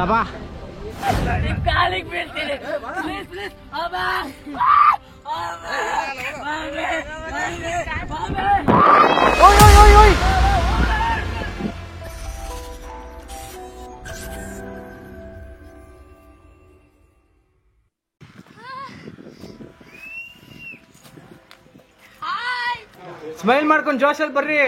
Apa? Kalik pilih, please, abang. Oi. Smile ಮಾಡ್ಕೊಂಡು ಜೋಶಲ್ಲಿ ಬರ್ರಿ.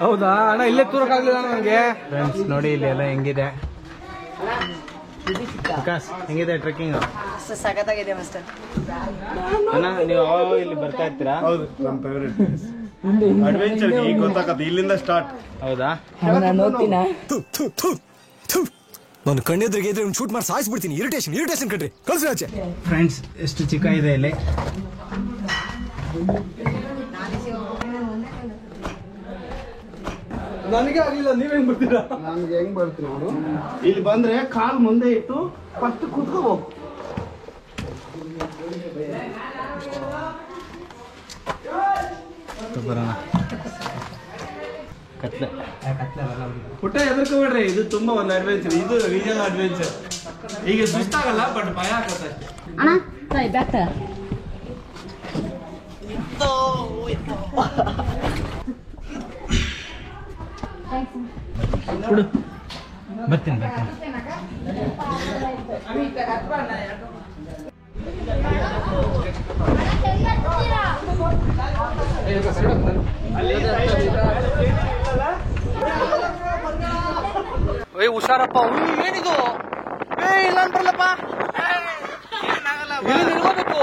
ಹೌದಾ ಅಣ್ಣ, ಇಲ್ಲೇ ತೂರಕ್ಕಾಗ್ಲಿಲ್ಲ ನನಗೆ. ಫ್ರೆಂಡ್ಸ್ ನೋಡಿ ಇಲ್ಲಿ ಎಲ್ಲ ಹೆಂಗಿದೆ. ವಿಕಾಸ್ ಹೆಂಗಿದೆ ಟ್ರೆಕ್ಕಿಂಗ್? ಸಖತ್ತಾಗಿದೆ ಮಾಸ್ಟರ್. ಅಣ್ಣ ನೀವು ಅವಾಗ ಇಲ್ಲಿ ಬರ್ತಾ ಇರ್ತೀರಾ? ಹೌದು, ನಮ್ಮ ಫೇವರೇಟ್ ಅಡ್ವೆಂಚರ್. ಈಗ ಗೊತ್ತಾಗತ್ತೆ, ಇಲ್ಲಿಂದ ಸ್ಟಾರ್ಟ್. ಹೌದಾ? ನಾನು ಕಣ್ಣೆದ್ರಿಗೆ ಇದ್ರೆ ಶೂಟ್ ಮಾಡಿ ಸಾಯಿಸ್ಬಿಡ್ತೀನಿ. ಇರಿಟೇಷನ್ ಕಣ್ರಿ, ಕಳ್ಸಿ ಆಚೆ. ಫ್ರೆಂಡ್ಸ್ ಎಷ್ಟು ಚಿಕ್ಕ ಇದೆ ಇಲ್ಲಿ. ನನಗೆ ಆಗಿಲ್ಲ, ನೀವ್ ಹೆಂಗ್ ಬರ್ತೀರಾ? ನಮ್ಗೆ ಹೆಂಗ್ ಬರ್ತೀನಿ ನೋಡು. ಇಲ್ಲಿ ಬಂದ್ರೆ ಕಾಲ್ ಮುಂದೆ ಇಟ್ಟು ಫಸ್ಟ್ ಕುತ್ಕೋಬೇಕು. ಬರೋಣ. ಕತ್ಲೆ ಪುಟ್ಟ ಎದುರ್ಕೋಬೇಡ್ರಿ. ಇದು ತುಂಬಾ ಒಂದು ಅಡ್ವೆಂಚರ್. ಇದು ರಿಯಲ್ ಅಡ್ವೆಂಚರ್. ಈಗ ಸುಸ್ತಾಗಲ್ಲ, ಬಟ್ ಭಯ ಆಗತ್ತೆ ಅಷ್ಟೇ. ಅಣ್ಣ ತಾಯಿ ಬ್ಯಾಕ್ ಕೊಡು. ಬರ್ತೀನಿ. ಹುಷಾರಪ್ಪ. ಏನಿದು? ಇಲ್ಲ ಅಂತಾರಲ್ಲಪ್ಪ. ನಿಲ್ಕೋಬೇಕು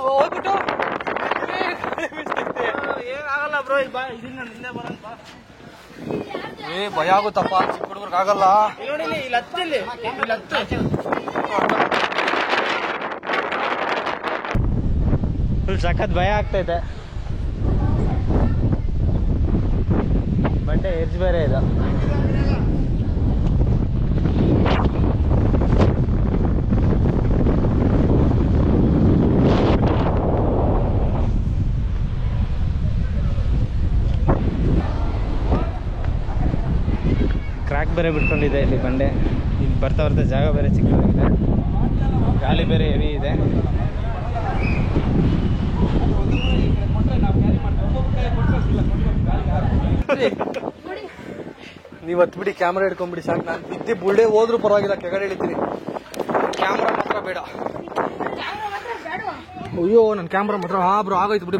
ಹೋಗ್ಬಿಟ್ಟು. ಏನಾಗಲ್ಲ ಬ್ರೋ, ಭಯ ಆಗುತ್ತಪ್ಪ. ಚಿಕ್ಕ ಹುಡುಗರ್ಗೆ ಆಗಲ್ಲ. ಫುಲ್ ಸಖತ್ ಭಯ ಆಗ್ತೈತೆ. ಬಂಡೆ ಎಡ್ಜ್ ಬೇರೆ ಇದು. ಕ್ರ್ಯಾಕ್ ಬೇರೆ ಬಿಟ್ಕೊಂಡಿದೆ ಇಲ್ಲಿ ಬಂಡೆ. ಇಲ್ಲಿ ಬರ್ತಾ ಜಾಗ ಬೇರೆ ಚಿಕ್ಕದಾಗಿದೆ, ಗಾಳಿ ಬೇರೆ ಹೆವಿ ಇದೆ. ನೀವು ಹತ್ಬಿಡಿ, ಕ್ಯಾಮ್ರಾ ಹಿಡ್ಕೊಂಡ್ಬಿಡಿ ಸಾಕು. ನಾನು ಬಿದ್ದಿ ಬುಲ್ಡೆ ಹೋದ್ರೂ ಪರವಾಗಿಲ್ಲ, ಕೆಳಗಡೆ ಇಳಿತೀನಿ. ಕ್ಯಾಮ್ರಾ ಮಾತ್ರ ಬೇಡ. ಅಯ್ಯೋ ನನ್ನ ಕ್ಯಾಮ್ರಾ ಮಾತ್ರ ಬ್ರೋ ಆಗೋಯ್ತು ಬಿಡಿ.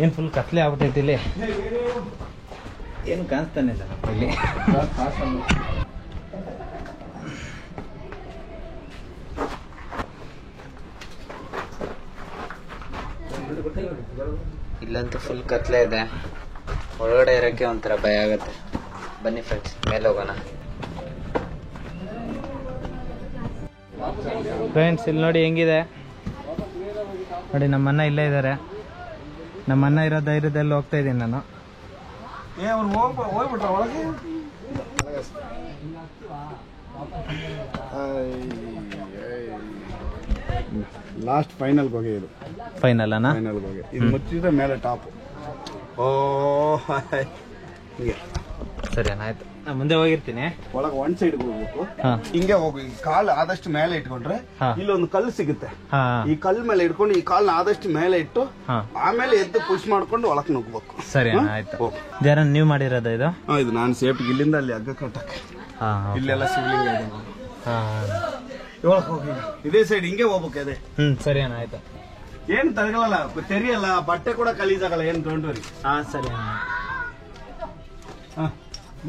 ಏನು ಫುಲ್ ಕತ್ಲೆ ಆಗ್ಬಿಟ್ಟೈತಿ ಇಲ್ಲಿ, ಏನು ಕಾಣಿಸ್ತಾನೆ ಇಲ್ಲ ಇಲ್ಲಿ. ಇಲ್ಲಂತೂ ಫುಲ್ ಕತ್ಲೆ ಇದೆ. ಒಳಗಡೆ ಇರೋಕ್ಕೆ ಒಂಥರ ಭಯ ಆಗುತ್ತೆ. ಬನ್ನಿ ಫ್ರೆಂಡ್ಸ್, ಮೇಲೆ ಹೋಗೋಣ. ಫ್ರೆಂಡ್ಸ್ ಇಲ್ಲಿ ನೋಡಿ ಹೆಂಗಿದೆ ನೋಡಿ. ನಮ್ಮಣ್ಣ ಇಲ್ಲೇ ಇದ್ದಾರೆ. ನಮ್ಮಣ್ಣ ಇರೋ ಧೈರ್ಯದಲ್ಲಿ ಹೋಗ್ತಾ ಇದ್ದೀನಿ ನಾನು. ಲಾಸ್ಟ್ ಫೈನಲ್ ಹೋಗಿ ಇದು ಫೈನಲ್ ಅಣ್ಣ. ಫೈನಲ್ ಹೋಗಿ ಇದು ಮುಚ್ಚಿದ್ರೆ ಮೇಲೆ ಟಾಪ್. ಓ ಹೀಗೆ ಸರಿ ಅಣ್ಣ, ಆಯ್ತು. ನಾನು ಮುಂದೆ ಹೋಗಿರ್ತೀನಿ. ಒಳಗೆ ಒನ್ ಸೈಡ್ ಹೋಗ್ಬೇಕು. ಹಿಂಗೆ ಹೋಗಿ ಕಾಲು ಆದಷ್ಟು ಮೇಲೆ ಇಟ್ಕೊಂಡ್ರೆ ಇಲ್ಲೊಂದು ಕಲ್ಲು ಸಿಗುತ್ತೆ. ಈ ಕಲ್ಲು ಮೇಲೆ ಇಟ್ಕೊಂಡು ಈ ಕಾಲ್ನ ಆದಷ್ಟು ಮೇಲೆ ಇಟ್ಟು ಆಮೇಲೆ ಎದ್ದು ಪುಷ್ ಮಾಡ್ಕೊಂಡು ಒಳಕ್ ನುಗ್ಬೇಕು. ಸರಿ ಅಣ್ಣ, ಆಯ್ತು. ಯಾರ ನೀವು ಮಾಡಿರೋದ ಇದು? ಇದು ನಾನು ಸೇಫ್ಟಿ ಇಲ್ಲಿಂದ ಅಲ್ಲಿ ಹಗ್ಗ ಕಟ್ಟಕ್ಕೆ. ಇಲ್ಲೆಲ್ಲ ಶಿವಲಿಂಗ ಇದೆ. ಒಳಕ್ ಹೋಗಿ ಇದೇ ಸೈಡ್ ಹಿಂಗೆ ಹೋಗ್ಬೇಕು. ಅದೇ ಸರಿ ಅಣ್ಣ, ಆಯ್ತು. ಏನ್ ತರಗಲ್ಲ, ತೆರಿಯಲ್ಲ, ಬಟ್ಟೆ ಕೂಡ ಕಲೀಸಾಗಲ್ಲ. ಏನ್ ತೊಗೊಂಡ್ರಿ? ಸರಿ ಅಣ್ಣ.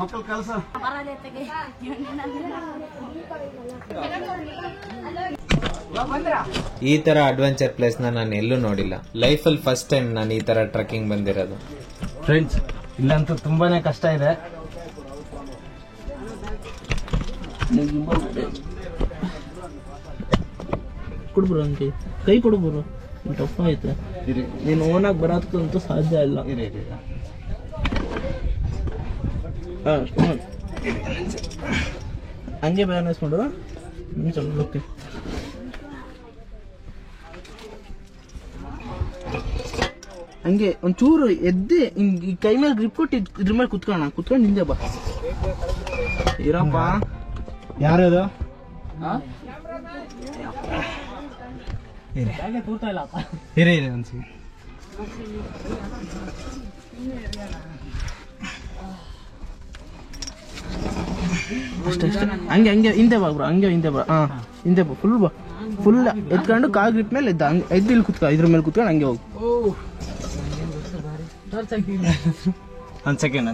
ಮಕ್ಕಳು ಕಳ್ಸ. ಈ ತರ ಅಡ್ವೆಂಚರ್ ಪ್ಲೇಸ್ ನಾನು ಎಲ್ಲೂ ನೋಡಿಲ್ಲ. ಲೈಫಲ್ಲಿ ಫಸ್ಟ್ ಟೈಮ್ ನಾನು ಈ ತರ ಟ್ರೆಕ್ಕಿಂಗ್ ಬಂದಿರೋದು. ಫ್ರೆಂಡ್ಸ್ ಇಲ್ಲಂತೂ ತುಂಬಾನೇ ಕಷ್ಟ ಇದೆ. ಕೊಡ್ಬರು ಅಂತೆ, ಕೈ ಕೊಡ್ಬರು. ಟಫ್ ಐತೆ ನೀನು ಓನಾಗಿ ಬರೋದಕ್ಕಂತೂ ಸಾಧ್ಯ ಇಲ್ಲ. ಹಂಗೆ ಬ್ಯಾಲೆನ್ಸ್ ಮಾಡು. ಓಕೆ ಹಂಗೆ ಒಂಚೂರು ಎದ್ದೆ ಈ ಕೈ ಮೇಲೆ ಗ್ರಿಪ್ ಕೊಟ್ಟು ಇದ್ರ ಮೇಲೆ ಕುತ್ಕೊಂಡು ಹಿಂದೆ ಬಾ. ಇರಪ್ಪ ಯಾರದು ಇರೇ ಅನ್ಸಿ. ಅಷ್ಟೇ ಹಂಗೆ ಹಿಂದೆ ಬಾ ಬ್ರೋ, ಹಂಗೆ ಹಿಂದೆ ಬಾ. ಹಿಂದೆ ಬಾ, ಫುಲ್ ಎತ್ಕೊಂಡು ಕಾಲ್ ಗ್ರಿಪ್ ಮೇಲೆ ಎದ್ದು ಇಲ್ಲಿ ಕುತ್ಕೊ, ಇದ್ರ ಮೇಲೆ ಕುತ್ಕೊಂಡು ಹಂಗೆ ಹೋಗು. ಒಂದ್ ಸೆಕೆಂಡ್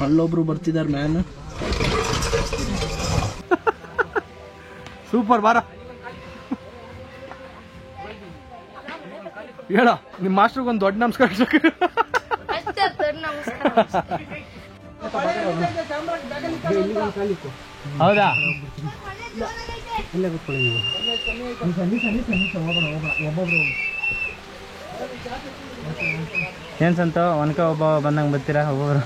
ಅಲ್ಲೊಬ್ರು ಬರ್ತಿದಾರ ಮ್ಯಾನ್. ಸೂಪರ್ ಬಾರ ಹೇಳ ನಿಮ್ ಮಾಸ್ಟರ್ಗೆ ಒಂದು ದೊಡ್ಡ ನಮಸ್ಕಾರ. ಹೌದಾ ಏನ್ ಸಂತ ಒನ್ಕ ಒಬ್ಬ ಬಂದಂಗೆ ಬರ್ತೀರಾ ಒಬ್ಬೊಬ್ರು?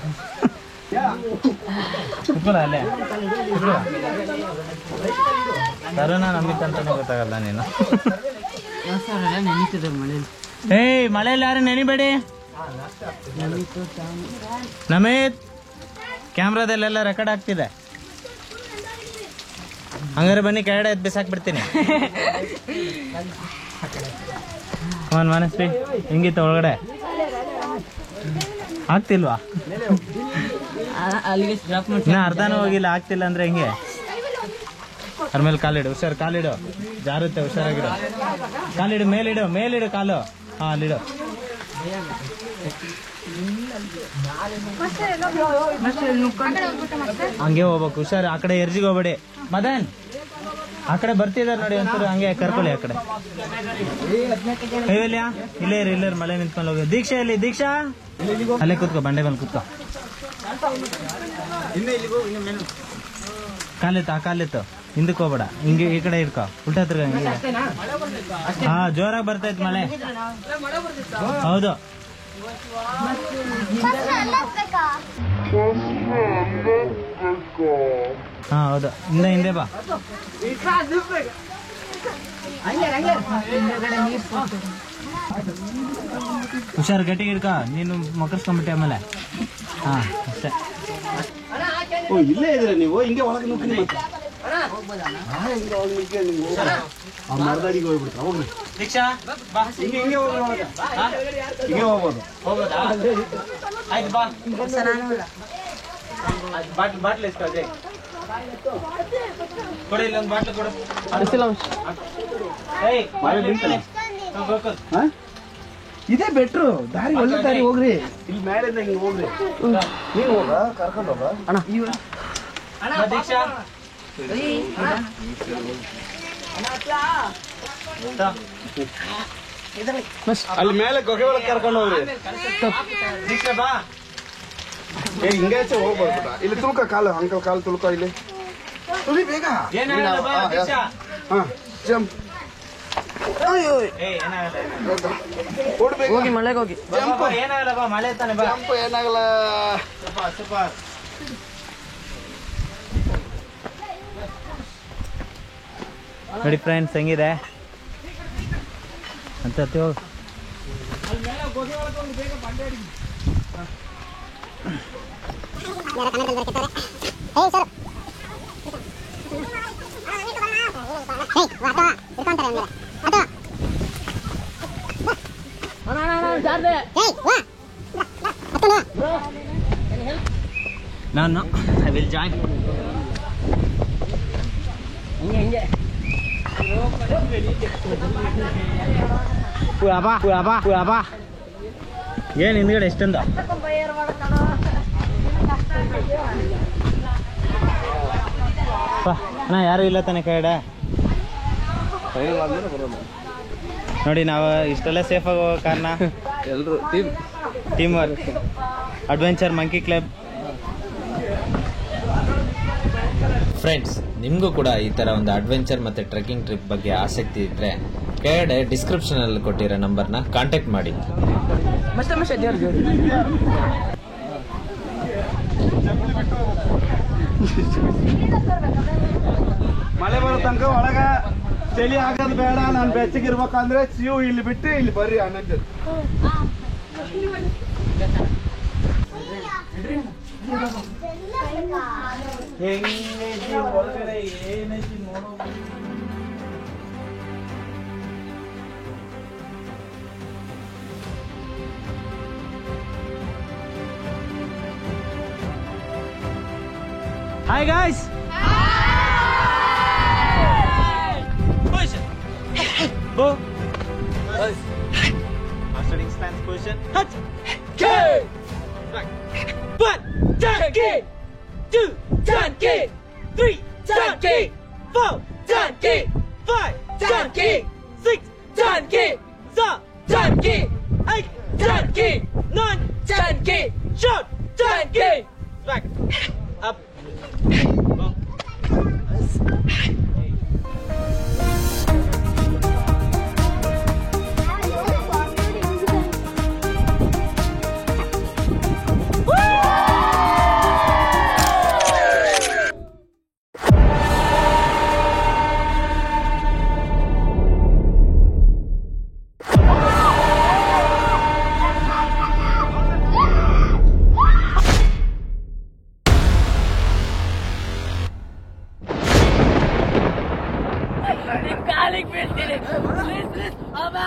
ಅಲ್ಲೇ ತರುಣ ನಂಬಿಕೆ ಅಂತಾನೆ ಗೊತ್ತಾಗಲ್ಲ ನೀನು. ಏಯ್ ಮಳೆಯಲ್ಲಿ ಯಾರು ನೆನಿಬೇಡಿ. ನಮೇತ್ ಕ್ಯಾಮ್ರಾದಲ್ಲೆಲ್ಲ ರೆಕಾರ್ಡ್ ಆಗ್ತಿದೆ. ಹಂಗಾರೆ ಬನ್ನಿ ಕೆಳಗಡೆ ಎದ್ದು ಬಿಸಾಕ್ಬಿಡ್ತೀನಿ. ಮನಸ್ವಿ ಹೆಂಗಿತ್ತು ಒಳಗಡೆ? ಆಗ್ತಿಲ್ವಾ? ಇನ್ನ ಅರ್ಧನೂ ಹೋಗಿಲ್ಲ. ಆಗ್ತಿಲ್ಲ ಅಂದ್ರೆ ಹೆಂಗೆ? ಅದ್ರ ಮೇಲೆ ಕಾಲಿಡು, ಹುಷಾರು, ಕಾಲಿಡು, ಜಾರುತ್ತೆ, ಹುಷಾರಾಗಿಡು. ಕಾಲಿಡು, ಮೇಲಿಡು ಕಾಲು. ಹಾ ಅಲ್ಲಿಡು. ಹಂಗೆ ಹೋಗ್ಬೇಕು, ಹುಷಾರು. ಆ ಕಡೆ ಎರ್ಜಿಗೆ ಹೋಗ್ಬೇಡಿ. ಮದನ್ ಆ ಕಡೆ ಬರ್ತಿದಾರೆ ನೋಡಿ, ಒಂಚೂರು ಹಂಗೆ ಕರ್ಕೊಳ್ಳಿ ಆ ಕಡೆ. ಕೈವಲ್ಯ ಇಲ್ಲೇ ಮಳೆ ನಿಂತ್ಕೊಂಡು ಹೋಗಿ. ದೀಕ್ಷಾ ಎಲ್ಲಿ? ದೀಕ್ಷಾ ಅಲ್ಲೇ ಕೂತ್ಕೋ, ಬಂಡೆ ಮೇಲೆ ಕೂತ್ಕೋ. ಕಾಲಿತ್ತು ಹಿಂದಕ್ಕೆ ಹೋಗ್ಬೇಡ, ಹಿಂಗೆ ಈ ಕಡೆ ಇಟ್ಕೋ, ಉಲ್ಟಾ ತಿರ್ಗ. ಹಾ ಜೋರಾಗಿ ಬರ್ತೈತ್ ಮಳೆ. ಹೌದು ಹಾ ಹೌದು. ಹಿಂದೆ ಬಾ. ಹುಷಾರು, ಗಟ್ಟಿಗೆ ಇಡ್ಕ. ನೀನು ಮಕ್ಕರ್ಸ್ಕೊಂಡ್ಬಿಟ್ಟೆ ಆಮೇಲೆ. ಹಾ ಅಷ್ಟೇ. ಇಲ್ಲೇ ಇದ್ರೆ ನೀವು ಹಿಂಗೆ ಒಳಗೆ ನುಗ್ಗಿ ಮರದಾಡಿಗೆ ಹೋಗ್ಬಿಡ್ತಾ. ಹೋಗ್ರಿ ದೀಕ್ಷಾ ಹಿಂಗೆ ಹೋಗ್ಬೋದು. ಆಯ್ತು ಬಾ. ಬಾಟ್ಲ್ ಎಷ್ಟು ಅದೇ ಕೊಡಿ, ಇಲ್ಲೊಂದು ಬಾಟ್ಲು ಕೊಡು. ಇದೇ ಬೆಟ್ರು ದಾರಿ, ಒಳ್ಳೆ ದಾರಿ. ಹೋಗ್ರಿ ಇಲ್ಲಿ ಮೇಲಿಂದ ಹಿಂಗೆ ಹೋಗ್ರಿ. ನೀನು ಹೋಗ, ಕರ್ಕೊಂಡು ಹೋಗ ಅಣ್ಣ. ದೀಕ್ಷಾ ಅಲ್ಲಿ ಮೇಲೆ ಗೊಗೆ ಒಳಗೆ ಕರ್ಕೊಂಡು ಹೋಗ್ರಿ. ದೀಕ್ಷಾ ಬಾ. ಹಿಂಗೆ ಹೋಗ್ಬಾರ್ದು. ಇಲ್ಲಿ ತುಳ್ಕ, ಕಾಲು ಅಂಕಲ್ ಕಾಲು ತುಳ್ಕ. ಇಲ್ಲಿ ತುಳಿ ಬೇಗ. ಏನಾಗಲ್ಲ ಬಾ ದೀಕ್ಷಾ. ಹಾ ಜಂಪ್. ಹೋಗಿ ಮಳೆಗೆ ಹೋಗಿ. ಏನಾಗಲ್ಲ ಬಾ, ಮಳೆ ತಾನೆ ಬಾ. ಜಂಪ್ ಏನಾಗಲ್ಲ. ಸೂಪರ್. ನೋಡಿ ಫ್ರೆಂಡ್ಸ್ ಹೆಂಗಿದೆ ಅಂತ ಹೋಗಿ. ನಾನು ಐ ವಿಲ್ ಜಾಯ್ನ್. ಏನ್ ಹಿಂದ್ಗಡೆ ಎಷ್ಟೊಂದು ಅಣ್ಣ ಯಾರು ಇಲ್ಲ ತಾನೆ ಕಡೆ. ನೋಡಿ ನಾವು ಇಷ್ಟೆಲ್ಲ ಸೇಫ್ ಆಗಿ ಹೋಗೋ ಕಾರಣ ಎಲ್ರು team work. Adventure monkey club. Friends ನಿಮಗೂ ಕೂಡ ಈ ಥರ ಒಂದು ಅಡ್ವೆಂಚರ್ ಮತ್ತು ಟ್ರೆಕ್ಕಿಂಗ್ ಟ್ರಿಪ್ ಬಗ್ಗೆ ಆಸಕ್ತಿ ಇದ್ದರೆ ಕೆಳಗಡೆ ಡಿಸ್ಕ್ರಿಪ್ಷನಲ್ಲಿ ಕೊಟ್ಟಿರೋ ನಂಬರ್ನ ಕಾಂಟ್ಯಾಕ್ಟ್ ಮಾಡಿ. ಮಳೆ ಬರೋ ತನಕ ಒಳಗ ಚಳಿ ಆಗೋದು ಬೇಡ, ನಾನು ಬೆಚ್ಚಗಿರ್ಬೇಕಂದ್ರೆ ಸಿಯು ಇಲ್ಲಿ ಬಿಟ್ಟು ಇಲ್ಲಿ ಬರ್ರಿ ಅನ್ನಕ್ಕೆ. ಒಳಗಡೆ ಏನೈತಿ ನೋಡೋ. Hi guys. Position. Go. Mastering stance position. Hut. Kick. Right. 1 turn kick. 2 turn kick. 3 turn kick. 4 turn kick. 5 turn kick. 6 turn kick. 7 turn kick. 8 turn kick. 9 turn kick. Short turn kick. Right. Up. Go. ಕಾಲಿಗೆ ಬೀಳ್ತೀನಿ. Please please ಅಮ್ಮ